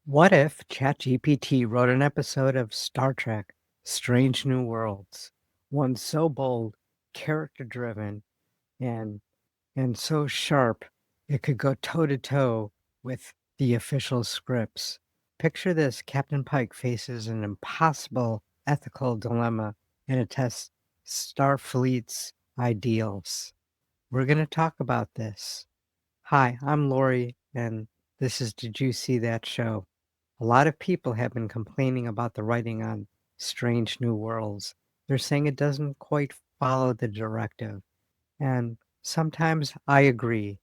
What if ChatGPT wrote an episode of Star Trek Strange New Worlds? One so bold, character driven, and so sharp it could go toe to toe with the official scripts. Picture this: Captain Pike faces an impossible ethical dilemma and it tests Starfleet's ideals. We're going to talk about this. Hi, I'm Lorri, and this is Did You See That Show? A lot of people have been complaining about the writing on Strange New Worlds. They're saying it doesn't quite follow the directive. And sometimes I agree.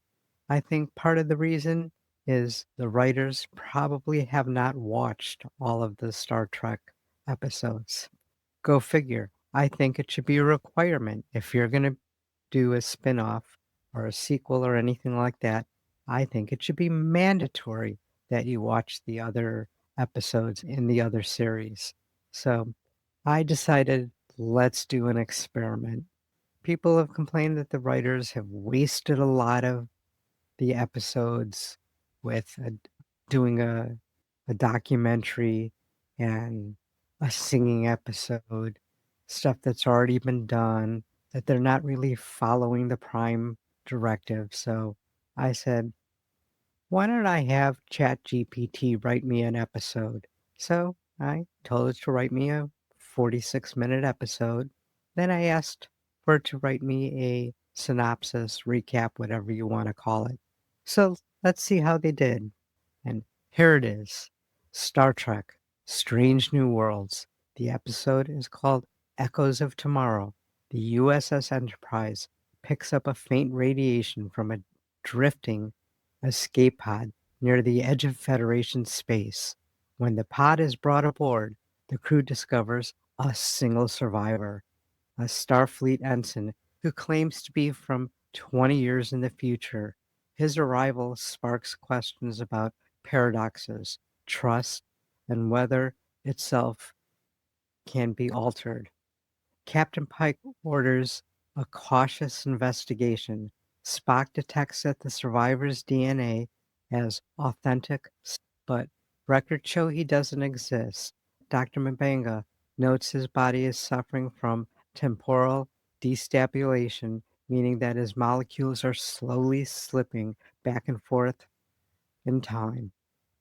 I think part of the reason is the writers probably have not watched all of the Star Trek episodes. Go figure. I think it should be a requirement. If you're going to do a spin off or a sequel or anything like that, I think it should be mandatory that you watch the other episodes in the other series. So I decided let's do an experiment. People have complained that the writers have wasted a lot of the episodes with doing a documentary and a singing episode, stuff that's already been done, that they're not really following the prime directive. So I said, why don't I have ChatGPT write me an episode? So I told it to write me a 46-minute episode. Then I asked for it to write me a synopsis, recap, whatever you want to call it. So let's see how they did. And here it is: Star Trek Strange New Worlds. The episode is called Echoes of Tomorrow. The USS Enterprise picks up a faint radiation from a drifting escape pod near the edge of Federation space. When the pod is brought aboard, the crew discovers a single survivor, a Starfleet Ensign who claims to be from 20 years in the future. His arrival sparks questions about paradoxes, trust, and whether itself can be altered. Captain Pike orders a cautious investigation. Spock detects that the survivor's DNA as authentic, but records show he doesn't exist. Dr. Mbanga notes his body is suffering from temporal destabilization, meaning that his molecules are slowly slipping back and forth in time.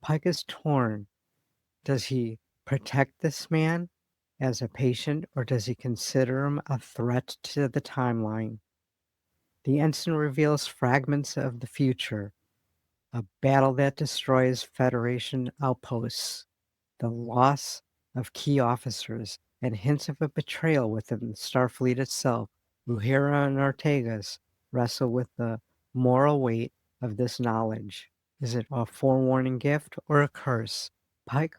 Pike is torn. Does he protect this man as a patient, or does he consider him a threat to the timeline? The ensign reveals fragments of the future, a battle that destroys Federation outposts, the loss of key officers, and hints of a betrayal within Starfleet itself. Uhura and Ortegas wrestle with the moral weight of this knowledge. Is it a forewarning gift or a curse? Pike,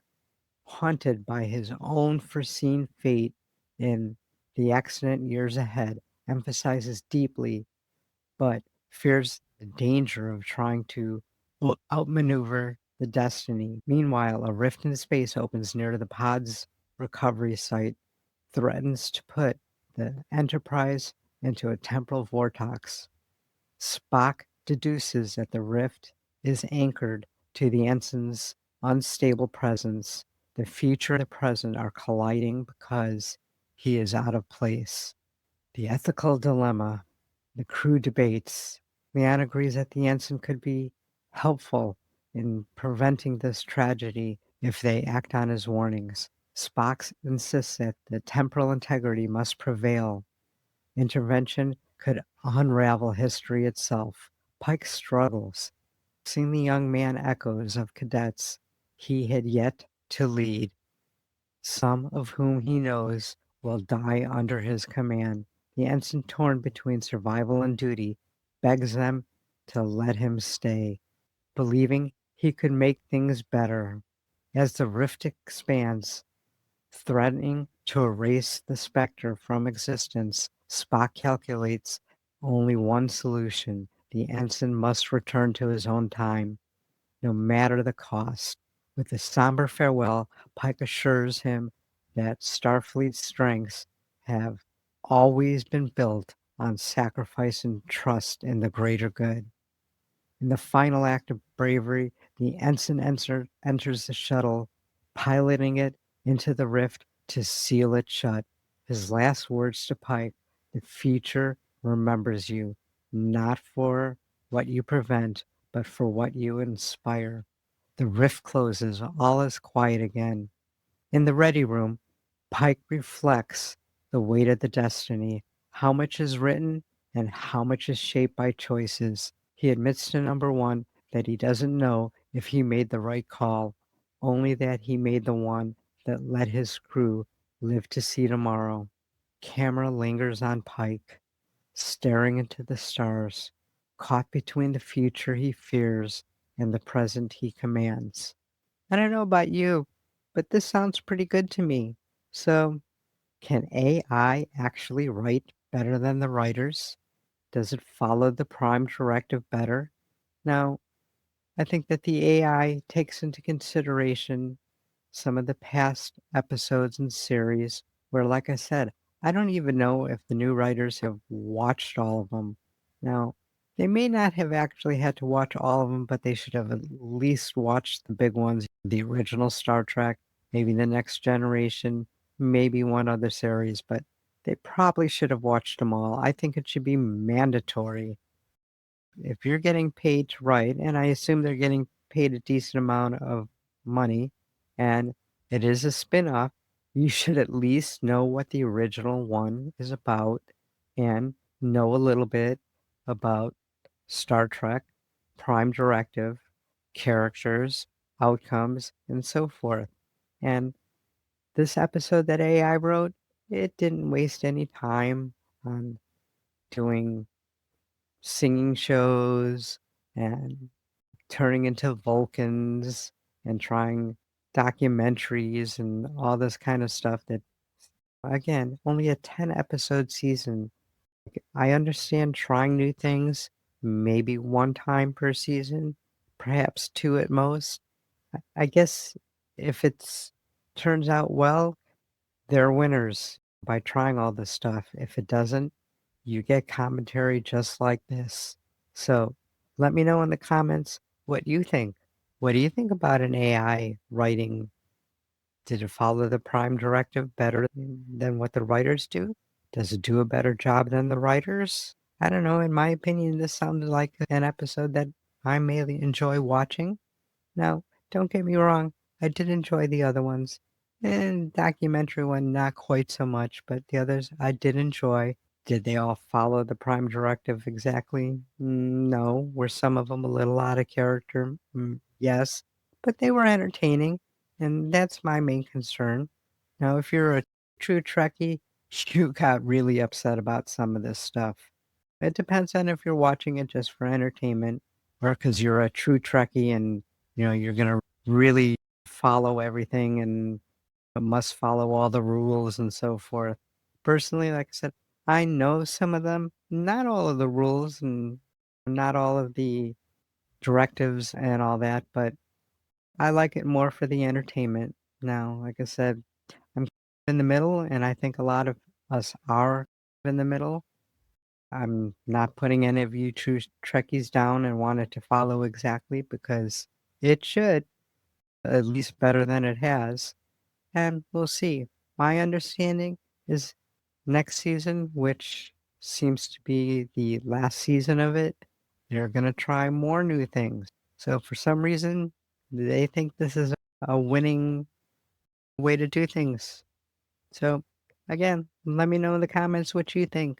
haunted by his own foreseen fate in the accident years ahead, emphasizes deeply, but fears the danger of trying to outmaneuver the destiny. Meanwhile, a rift in space opens near the pod's recovery site, threatens to put the Enterprise into a temporal vortex. Spock deduces that the rift is anchored to the ensign's unstable presence. The future and the present are colliding because he is out of place. The ethical dilemma. The crew debates. Leanne agrees that the ensign could be helpful in preventing this tragedy if they act on his warnings. Spock insists that the temporal integrity must prevail. Intervention could unravel history itself. Pike struggles, seeing the young man echoes of cadets he had yet to lead, some of whom he knows will die under his command. The ensign, torn between survival and duty, begs them to let him stay, believing he could make things better. As the rift expands, threatening to erase the specter from existence, Spock calculates only one solution: the ensign must return to his own time, no matter the cost. With a somber farewell, Pike assures him that Starfleet's strengths have always been built on sacrifice and trust in the greater good. In the final act of bravery, the ensign enters the shuttle, piloting it into the rift to seal it shut. His last words to Pike: the future remembers you, not for what you prevent, but for what you inspire. The rift closes, all is quiet again. In the ready room, Pike reflects the weight of the destiny, how much is written and how much is shaped by choices. He admits to number one that he doesn't know if he made the right call, only that he made the one that let his crew live to see tomorrow. Camera lingers on Pike, staring into the stars, caught between the future he fears and the present he commands. I don't know about you, but this sounds pretty good to me. So, can AI actually write better than the writers? Does it follow the prime directive better? Now, I think that the AI takes into consideration some of the past episodes and series where, like I said, I don't even know if the new writers have watched all of them. Now, they may not have actually had to watch all of them, but they should have at least watched the big ones, the original Star Trek, maybe the Next Generation, maybe one other series, but they probably should have watched them all. I think it should be mandatory if you're getting paid to write, and I assume they're getting paid a decent amount of money, and it is a spin-off, you should at least know what the original one is about and know a little bit about Star Trek, Prime Directive, characters, outcomes, and so forth. And this episode that AI wrote, it didn't waste any time on doing singing shows and turning into Vulcans and trying documentaries and all this kind of stuff that, again, only a 10 episode season. I understand trying new things, maybe one time per season, perhaps two at most. I guess if it's turns out well, they're winners by trying all this stuff. If it doesn't, you get commentary just like this. So let me know in the comments what you think. What do you think about an AI writing? Did it follow the prime directive better than what the writers do? Does it do a better job than the writers? I don't know. In my opinion, this sounded like an episode that I may enjoy watching. Now, don't get me wrong, I did enjoy the other ones. And documentary one, not quite so much, but the others I did enjoy. Did they all follow the prime directive exactly? No. Were some of them a little out of character? Yes. But they were entertaining, and that's my main concern. Now, if you're a true Trekkie, you got really upset about some of this stuff. It depends on if you're watching it just for entertainment or because you're a true Trekkie and you're gonna really follow everything and must follow all the rules and so forth. Personally, like I said, I know some of them, not all of the rules and not all of the directives and all that, but I like it more for the entertainment. Now, like I said, I'm in the middle, and I think a lot of us are in the middle. I'm not putting any of you true Trekkies down and want it to follow exactly because it should, at least better than it has. And we'll see. My understanding is next season, which seems to be the last season of it, they're going to try more new things. So for some reason, they think this is a winning way to do things. So again, let me know in the comments what you think.